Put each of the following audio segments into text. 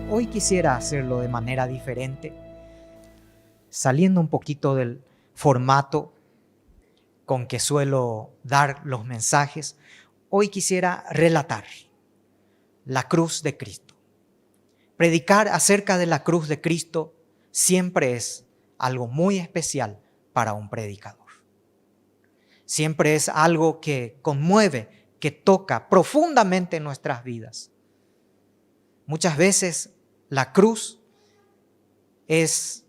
Hoy quisiera hacerlo de manera diferente, saliendo un poquito del formato con que suelo dar los mensajes. Hoy quisiera relatar la cruz de Cristo. Predicar acerca de la cruz de Cristo siempre es algo muy especial para un predicador. Siempre es algo que conmueve, que toca profundamente nuestras vidas. Muchas veces la cruz es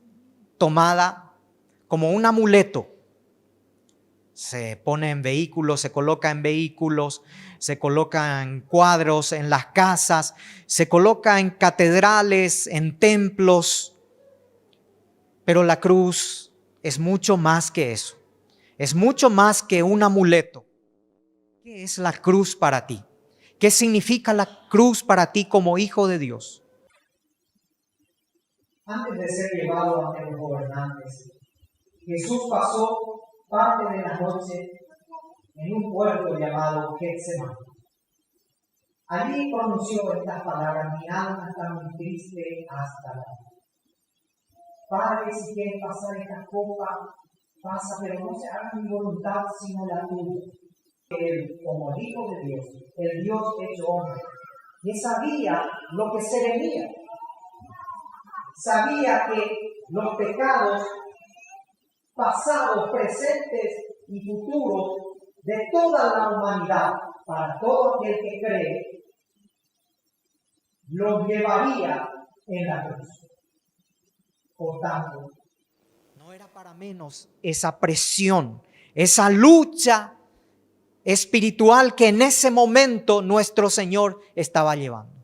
tomada como un amuleto. Se pone en vehículos, se coloca en vehículos, se coloca en cuadros, en las casas, se coloca en catedrales, en templos. Pero la cruz es mucho más que eso. Es mucho más que un amuleto. ¿Qué es la cruz para ti? ¿Qué significa la cruz para ti como hijo de Dios? Antes de ser llevado ante los gobernantes, Jesús pasó parte de la noche en un puerto llamado Getsemaní. Allí pronunció estas palabras: mi alma está muy triste hasta la muerte. Padre, si quieres pasar esta copa, pasa, pero no se haga mi voluntad sino la tuya. Él, como el Hijo de Dios, el Dios hecho hombre, que sabía lo que se venía. Sabía que los pecados pasados, presentes y futuros de toda la humanidad, para todo aquel que cree, los llevaría en la cruz. Por tanto, no era para menos esa presión, esa lucha espiritual que en ese momento nuestro Señor estaba llevando.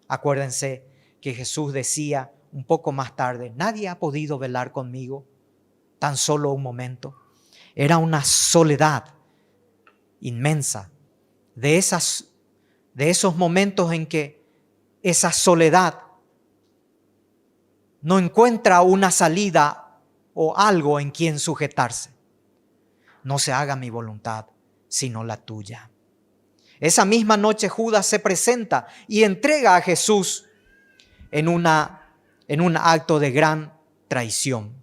Acuérdense que Jesús decía un poco más tarde: nadie ha podido velar conmigo tan solo un momento. Era una soledad inmensa, de esos momentos en que esa soledad no encuentra una salida o algo en quien sujetarse. No se haga mi voluntad, sino la tuya. Esa misma noche Judas se presenta y entrega a Jesús en un acto de gran traición.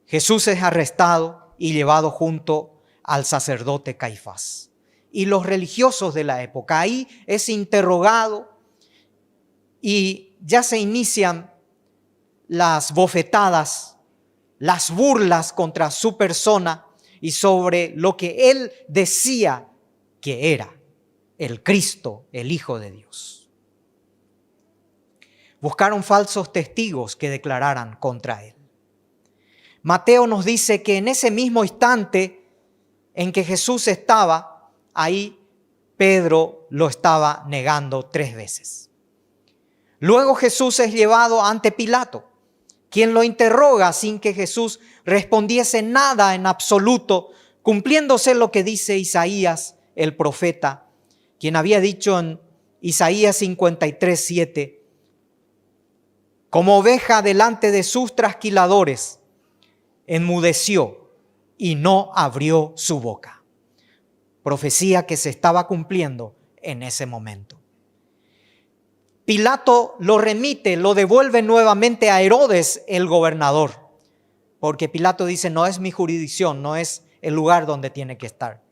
Jesús es arrestado y llevado junto al sacerdote Caifás y los religiosos de la época. Ahí es interrogado y ya se inician las bofetadas, las burlas contra su persona y sobre lo que él decía que era el Cristo, el Hijo de Dios. Buscaron falsos testigos que declararan contra él. Mateo nos dice que en ese mismo instante en que Jesús estaba ahí, Pedro lo estaba negando 3 veces. Luego Jesús es llevado ante Pilato, quien lo interroga sin que Jesús respondiese nada en absoluto, cumpliéndose lo que dice Isaías, el profeta, quien había dicho en Isaías 53:7, como oveja delante de sus trasquiladores, enmudeció y no abrió su boca. Profecía que se estaba cumpliendo en ese momento. Pilato lo remite, lo devuelve nuevamente a Herodes, el gobernador, porque Pilato dice: no es mi jurisdicción, no es el lugar donde tiene que estar.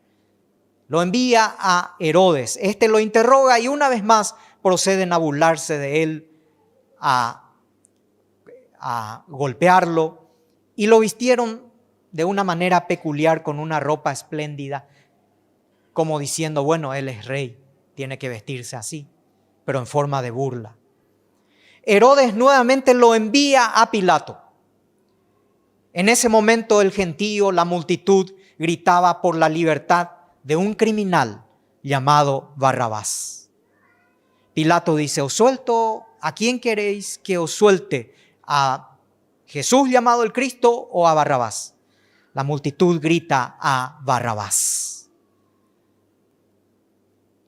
Lo envía a Herodes. Este lo interroga y una vez más proceden a burlarse de él, a golpearlo, y lo vistieron de una manera peculiar con una ropa espléndida, como diciendo: bueno, él es rey, tiene que vestirse así, pero en forma de burla. Herodes nuevamente lo envía a Pilato. En ese momento el gentío, la multitud, gritaba por la libertad de un criminal llamado Barrabás. Pilato dice: os suelto, ¿a quién queréis que os suelte? ¿A Jesús llamado el Cristo o a Barrabás? La multitud grita: a Barrabás.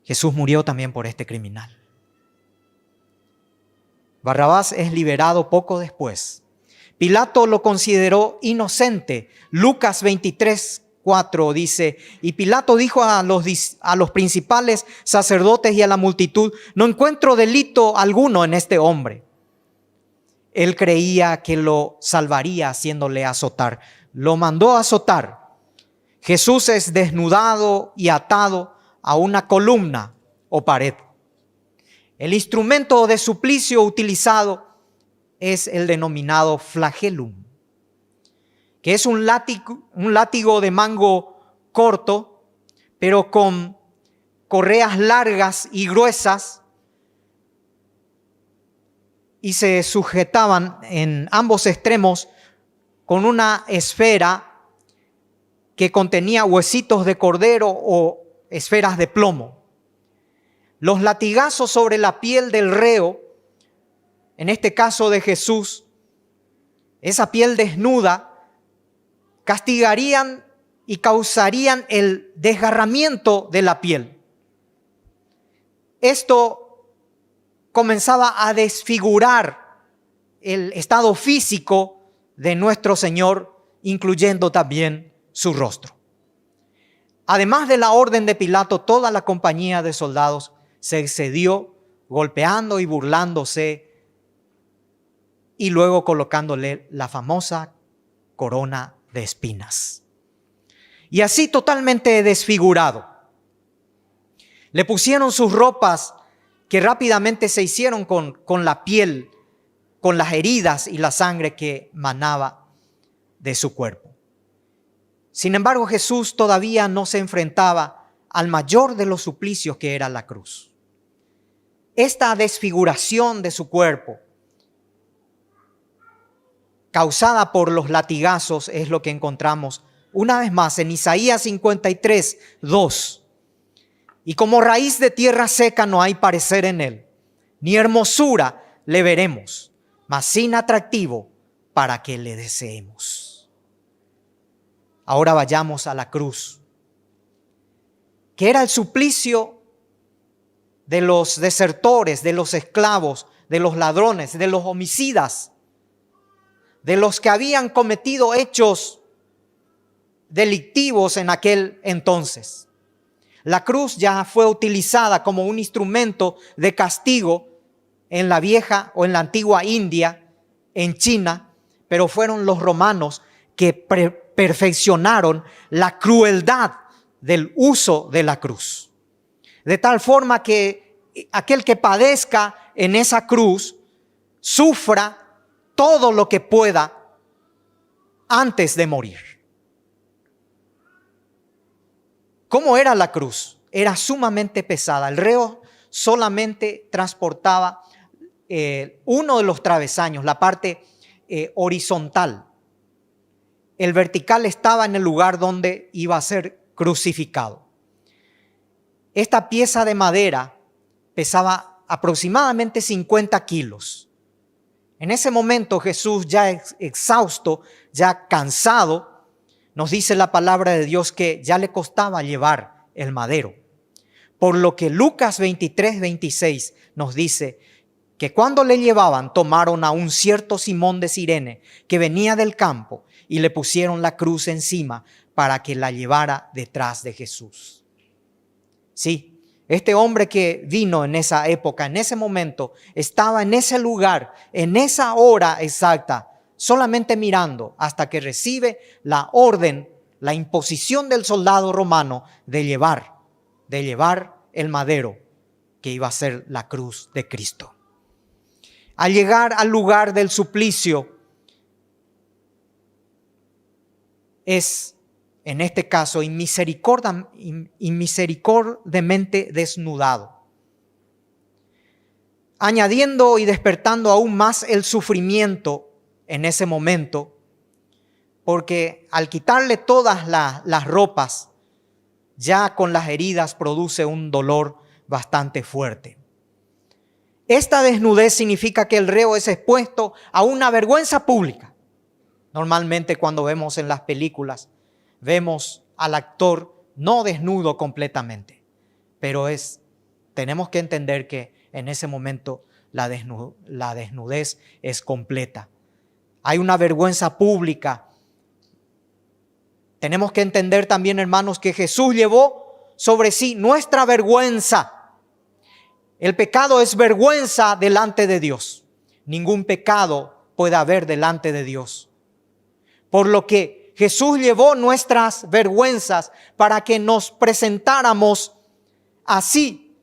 Jesús murió también por este criminal. Barrabás es liberado poco después. Pilato lo consideró inocente. Lucas 23:4 dice: y Pilato dijo a los principales sacerdotes y a la multitud: no encuentro delito alguno en este hombre. él creía que lo salvaría haciéndole azotar. Lo mandó a azotar. Jesús es desnudado y atado a una columna o pared. El instrumento de suplicio utilizado es el denominado flagelum, que es un látigo de mango corto, pero con correas largas y gruesas, y se sujetaban en ambos extremos con una esfera que contenía huesitos de cordero o esferas de plomo. Los latigazos sobre la piel del reo, en este caso de Jesús, esa piel desnuda, castigarían y causarían el desgarramiento de la piel. Esto comenzaba a desfigurar el estado físico de nuestro Señor, incluyendo también su rostro. Además de la orden de Pilato, toda la compañía de soldados se excedió golpeando y burlándose y luego colocándole la famosa corona de espinas. Y así totalmente desfigurado. Le pusieron sus ropas que rápidamente se hicieron con la piel, con las heridas y la sangre que manaba de su cuerpo. Sin embargo, Jesús todavía no se enfrentaba al mayor de los suplicios, que era la cruz. Esta desfiguración de su cuerpo, causada por los latigazos, es lo que encontramos una vez más en Isaías 53, 2. Y como raíz de tierra seca no hay parecer en él, ni hermosura le veremos, mas sin atractivo para que le deseemos. Ahora vayamos a la cruz, que era el suplicio de los desertores, de los esclavos, de los ladrones, de los homicidas, de los que habían cometido hechos delictivos en aquel entonces. La cruz ya fue utilizada como un instrumento de castigo en la vieja o en la antigua India, en China, pero fueron los romanos que perfeccionaron la crueldad del uso de la cruz. De tal forma que aquel que padezca en esa cruz sufra todo lo que pueda antes de morir. ¿Cómo era la cruz? Era sumamente pesada. El reo solamente transportaba uno de los travesaños, la parte horizontal. El vertical estaba en el lugar donde iba a ser crucificado. Esta pieza de madera pesaba aproximadamente 50 kilos. En ese momento Jesús, ya exhausto, ya cansado, nos dice la palabra de Dios que ya le costaba llevar el madero. Por lo que Lucas 23, 26 nos dice que cuando le llevaban, tomaron a un cierto Simón de Cirene que venía del campo y le pusieron la cruz encima para que la llevara detrás de Jesús. Sí, este hombre que vino en esa época, en ese momento, estaba en ese lugar, en esa hora exacta, solamente mirando hasta que recibe la orden, la imposición del soldado romano de llevar el madero que iba a ser la cruz de Cristo. Al llegar al lugar del suplicio, es en este caso inmisericordiamente desnudado, añadiendo y despertando aún más el sufrimiento en ese momento, porque al quitarle todas las ropas, ya con las heridas produce un dolor bastante fuerte. Esta desnudez significa que el reo es expuesto a una vergüenza pública. Normalmente cuando vemos en las películas, vemos al actor no desnudo completamente, pero tenemos que entender que en ese momento la desnudez es completa. Hay una vergüenza pública. Tenemos que entender también, hermanos, que Jesús llevó sobre sí nuestra vergüenza. El pecado es vergüenza delante de Dios. Ningún pecado puede haber delante de Dios. Por lo que Jesús llevó nuestras vergüenzas para que nos presentáramos así,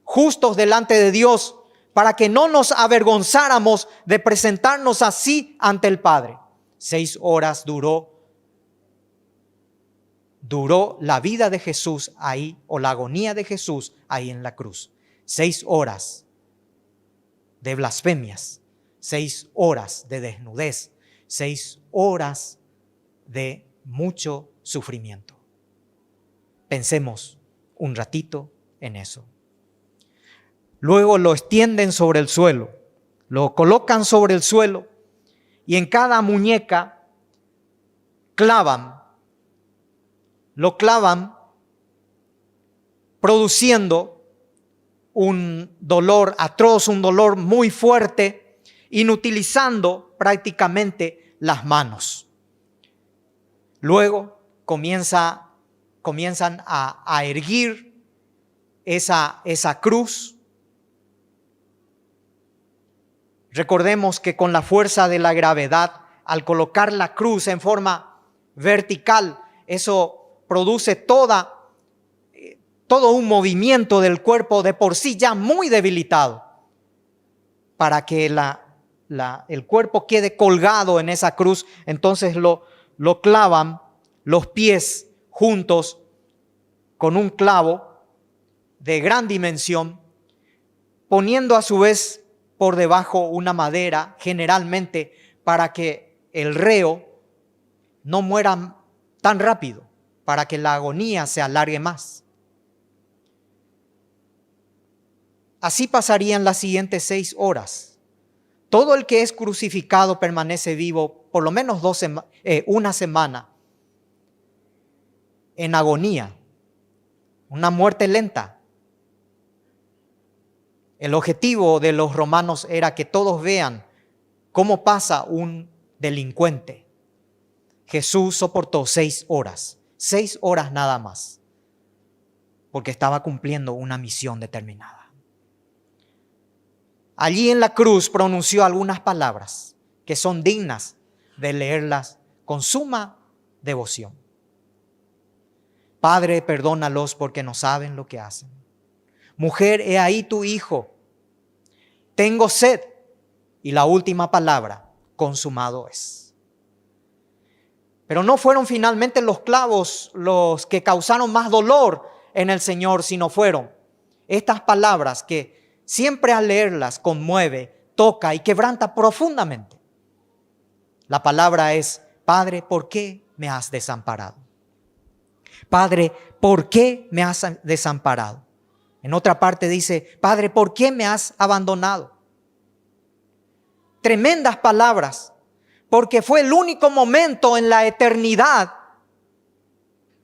justos delante de Dios, para que no nos avergonzáramos de presentarnos así ante el Padre. 6 horas duró la vida de Jesús ahí, o la agonía de Jesús ahí en la cruz. 6 horas de blasfemias, 6 horas de desnudez, 6 horas de mucho sufrimiento. Pensemos un ratito en eso. Luego lo extienden sobre el suelo, lo colocan sobre el suelo y en cada muñeca lo clavan, produciendo un dolor atroz, un dolor muy fuerte, inutilizando prácticamente las manos. Luego comienzan a erguir esa cruz. Recordemos que con la fuerza de la gravedad, al colocar la cruz en forma vertical, eso produce todo un movimiento del cuerpo de por sí ya muy debilitado, para que el cuerpo quede colgado en esa cruz. Entonces lo clavan los pies juntos con un clavo de gran dimensión, poniendo a su vez por debajo una madera, generalmente para que el reo no muera tan rápido, para que la agonía se alargue más. Así pasarían las siguientes 6 horas. Todo el que es crucificado permanece vivo por lo menos una semana en agonía, una muerte lenta. El objetivo de los romanos era que todos vean cómo pasa un delincuente. Jesús soportó 6 horas, 6 horas nada más, porque estaba cumpliendo una misión determinada. Allí en la cruz pronunció algunas palabras que son dignas de leerlas con suma devoción. Padre, perdónalos porque no saben lo que hacen. Mujer, he ahí tu hijo. Tengo sed. Y la última palabra, consumado es. Pero no fueron finalmente los clavos los que causaron más dolor en el Señor, sino fueron estas palabras que siempre al leerlas conmueve, toca y quebranta profundamente. La palabra es: Padre, ¿por qué me has desamparado? Padre, ¿por qué me has desamparado? En otra parte dice: Padre, ¿por qué me has abandonado? Tremendas palabras, porque fue el único momento en la eternidad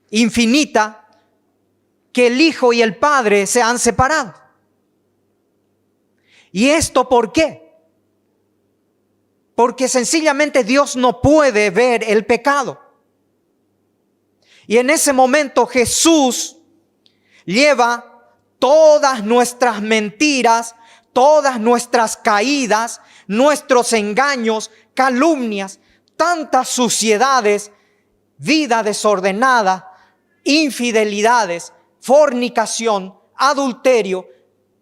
infinita que el Hijo y el Padre se han separado. ¿Y esto por qué? Porque sencillamente Dios no puede ver el pecado. Y en ese momento Jesús lleva todas nuestras mentiras, todas nuestras caídas, nuestros engaños, calumnias, tantas suciedades, vida desordenada, infidelidades, fornicación, adulterio,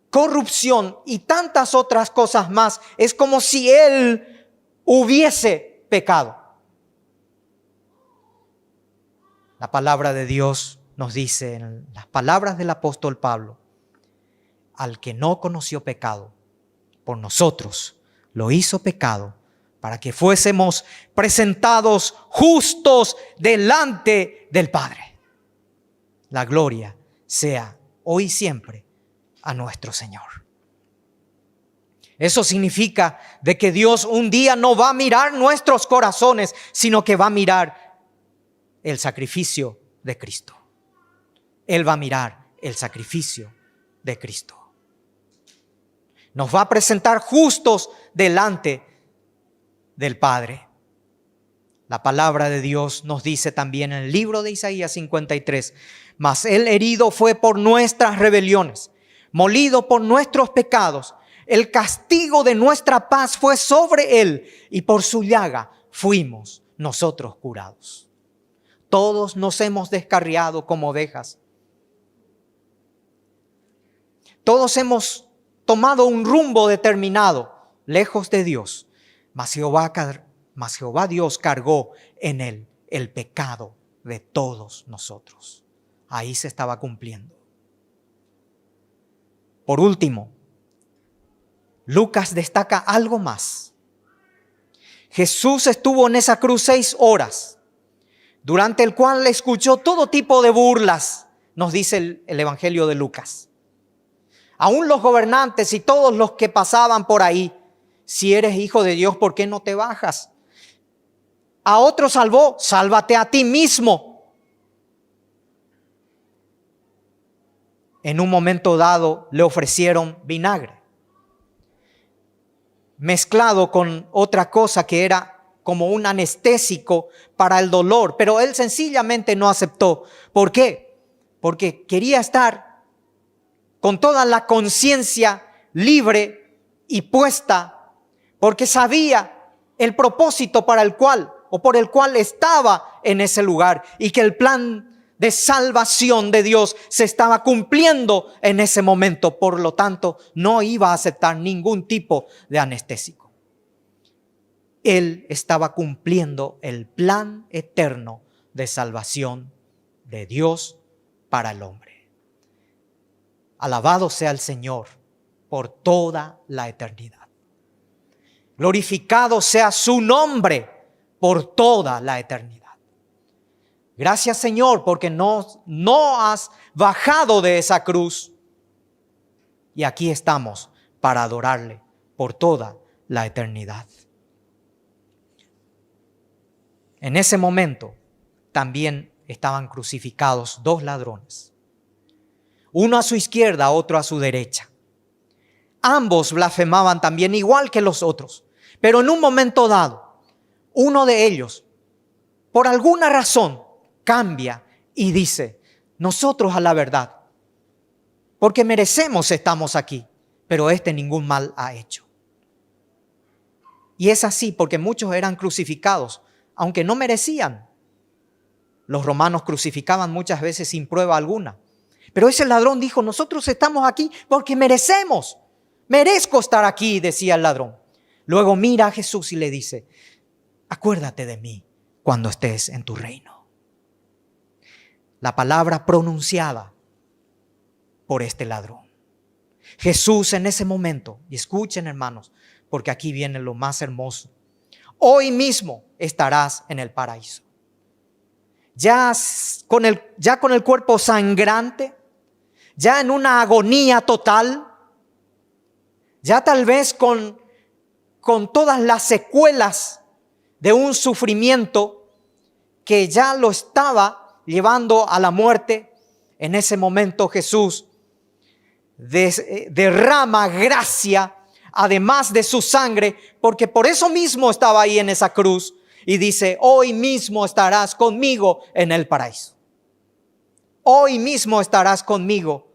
corrupción y tantas otras cosas más. Es como si Él hubiese pecado. La palabra de Dios nos dice en las palabras del apóstol Pablo: al que no conoció pecado, por nosotros lo hizo pecado, para que fuésemos presentados justos delante del Padre. La gloria sea hoy y siempre a nuestro Señor. Eso significa de que Dios un día no va a mirar nuestros corazones, sino que va a mirar el sacrificio de Cristo. Él va a mirar el sacrificio de Cristo. Nos va a presentar justos delante del Padre. La palabra de Dios nos dice también en el libro de Isaías 53: mas Él herido fue por nuestras rebeliones, molido por nuestros pecados. El castigo de nuestra paz fue sobre Él y por su llaga fuimos nosotros curados. Todos nos hemos descarriado como ovejas. Todos hemos tomado un rumbo determinado, lejos de Dios. Mas Jehová Dios cargó en Él el pecado de todos nosotros. Ahí se estaba cumpliendo. Por último, Lucas destaca algo más. Jesús estuvo en esa cruz 6 horas, durante el cual escuchó todo tipo de burlas, nos dice el Evangelio de Lucas. Aún los gobernantes y todos los que pasaban por ahí, si eres hijo de Dios, ¿por qué no te bajas? A otro salvó, sálvate a ti mismo. En un momento dado le ofrecieron vinagre, mezclado con otra cosa que era como un anestésico para el dolor, pero él sencillamente no aceptó. ¿Por qué? Porque quería estar con toda la conciencia libre y puesta, porque sabía el propósito para el cual o por el cual estaba en ese lugar, y que el plan de salvación de Dios se estaba cumpliendo en ese momento. Por lo tanto, no iba a aceptar ningún tipo de anestésico. Él estaba cumpliendo el plan eterno de salvación de Dios para el hombre. Alabado sea el Señor por toda la eternidad. Glorificado sea su nombre por toda la eternidad. Gracias, Señor, porque no has bajado de esa cruz. Y aquí estamos para adorarle por toda la eternidad. En ese momento también estaban crucificados 2 ladrones. Uno a su izquierda, otro a su derecha. Ambos blasfemaban también igual que los otros. Pero en un momento dado, uno de ellos, por alguna razón, cambia y dice: nosotros a la verdad, porque merecemos estamos aquí, pero este ningún mal ha hecho. Y es así porque muchos eran crucificados, aunque no merecían. Los romanos crucificaban muchas veces sin prueba alguna. Pero ese ladrón dijo: nosotros estamos aquí porque merecemos. Merezco estar aquí, decía el ladrón. Luego mira a Jesús y le dice: acuérdate de mí cuando estés en tu reino. La palabra pronunciada por este ladrón. Jesús en ese momento, y escuchen, hermanos, porque aquí viene lo más hermoso: hoy mismo estarás en el paraíso. Ya con el cuerpo sangrante, ya en una agonía total, ya tal vez con todas las secuelas de un sufrimiento que ya lo estaba llevando a la muerte. En ese momento Jesús derrama gracia, además de su sangre, porque por eso mismo estaba ahí en esa cruz, y dice: hoy mismo estarás conmigo en el paraíso. Hoy mismo estarás conmigo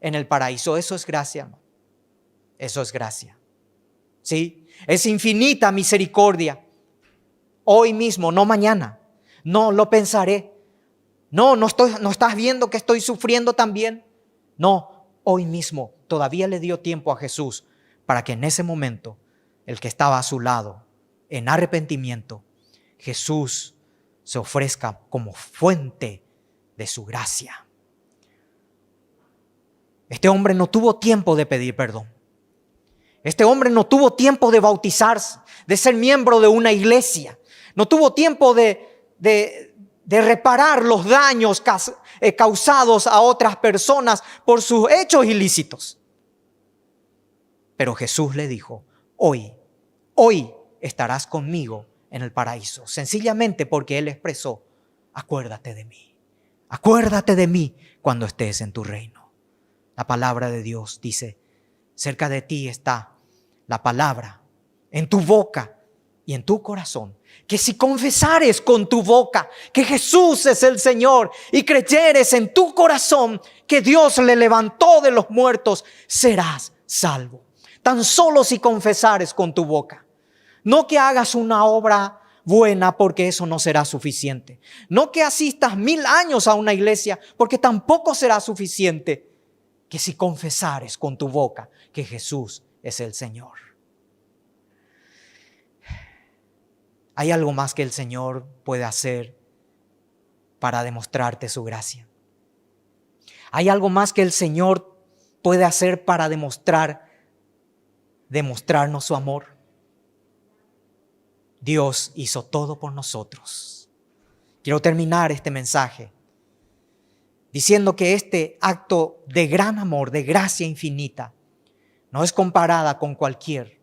en el paraíso. Eso es gracia, hermano. Eso es gracia. ¿Sí? Es infinita misericordia. Hoy mismo, no mañana. No lo pensaré. No estás viendo que estoy sufriendo también. No, hoy mismo. Todavía le dio tiempo a Jesús para que en ese momento el que estaba a su lado en arrepentimiento, Jesús se ofrezca como fuente de su gracia. Este hombre no tuvo tiempo de pedir perdón. Este hombre no tuvo tiempo de bautizarse, de ser miembro de una iglesia. No tuvo tiempo de reparar los daños causados a otras personas por sus hechos ilícitos. Pero Jesús le dijo: hoy estarás conmigo en el paraíso. Sencillamente porque Él expresó: acuérdate de mí. Acuérdate de mí cuando estés en tu reino. La palabra de Dios dice: cerca de ti está la palabra, en tu boca y en tu corazón, que si confesares con tu boca que Jesús es el Señor y creyeres en tu corazón que Dios le levantó de los muertos, serás salvo. tan solo si confesares con tu boca. No que hagas una obra buena, porque eso no será suficiente. No que asistas 1000 años a una iglesia, porque tampoco será suficiente. Que si confesares con tu boca que Jesús es el Señor. ¿Hay algo más que el Señor puede hacer para demostrarte su gracia? ¿Hay algo más que el Señor puede hacer para demostrarnos su amor? Dios hizo todo por nosotros. Quiero terminar este mensaje diciendo que este acto de gran amor, de gracia infinita, no es comparada con cualquier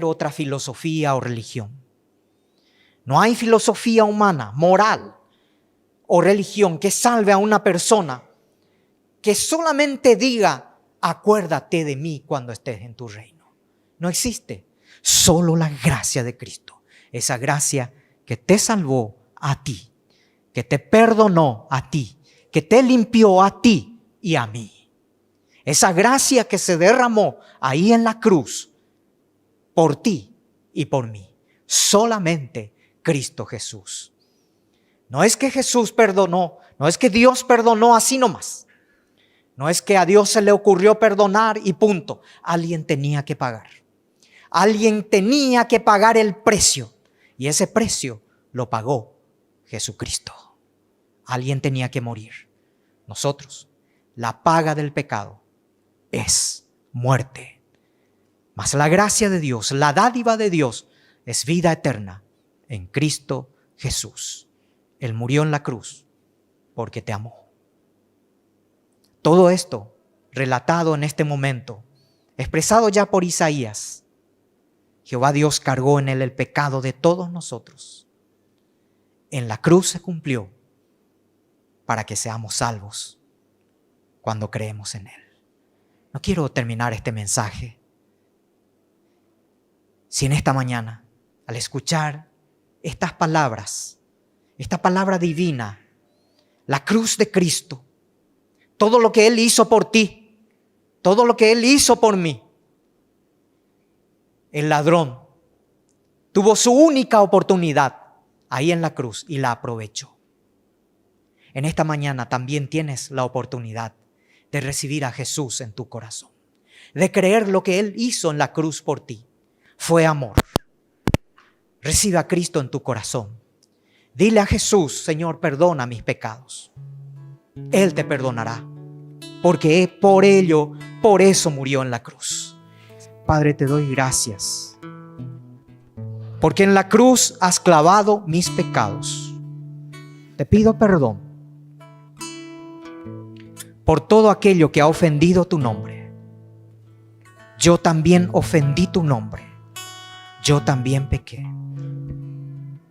otra filosofía o religión. No hay filosofía humana, moral o religión que salve a una persona que solamente diga: acuérdate de mí cuando estés en tu reino. No existe. Solo la gracia de Cristo. Esa gracia que te salvó a ti, que te perdonó a ti, que te limpió a ti y a mí. Esa gracia que se derramó ahí en la cruz por ti y por mí. Solamente Cristo Jesús. No es que Jesús perdonó, no es que Dios perdonó así nomás. No es que a Dios se le ocurrió perdonar y punto. Alguien tenía que pagar. Alguien tenía que pagar el precio. Y ese precio lo pagó Jesucristo. Alguien tenía que morir. Nosotros, la paga del pecado es muerte. Mas la gracia de Dios, la dádiva de Dios, es vida eterna en Cristo Jesús. Él murió en la cruz porque te amó. Todo esto relatado en este momento, expresado ya por Isaías. Jehová Dios cargó en él el pecado de todos nosotros. En la cruz se cumplió para que seamos salvos cuando creemos en él. No quiero terminar este mensaje si en esta mañana, al escuchar estas palabras, esta palabra divina, la cruz de Cristo, todo lo que Él hizo por ti, todo lo que Él hizo por mí, el ladrón tuvo su única oportunidad ahí en la cruz y la aprovechó. En esta mañana también tienes la oportunidad de recibir a Jesús en tu corazón, de creer lo que Él hizo en la cruz por ti. Fue amor. Recibe a Cristo en tu corazón. Dile a Jesús: Señor, perdona mis pecados. Él te perdonará, porque por eso murió en la cruz. Padre, te doy gracias, porque en la cruz has clavado mis pecados. Te pido perdón por todo aquello que ha ofendido tu nombre. Yo también ofendí tu nombre. Yo también pequé.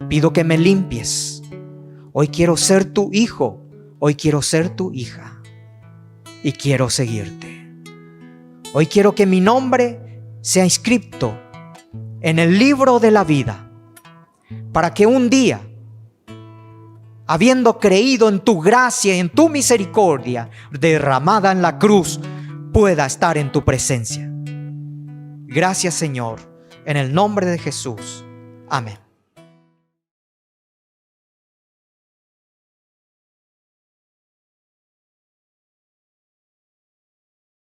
Pido que me limpies. Hoy quiero ser tu hijo. Hoy quiero ser tu hija. Y quiero seguirte. Hoy quiero que mi nombre sea inscrito en el libro de la vida, para que un día, habiendo creído en tu gracia y en tu misericordia derramada en la cruz, pueda estar en tu presencia. Gracias, Señor, en el nombre de Jesús. Amén.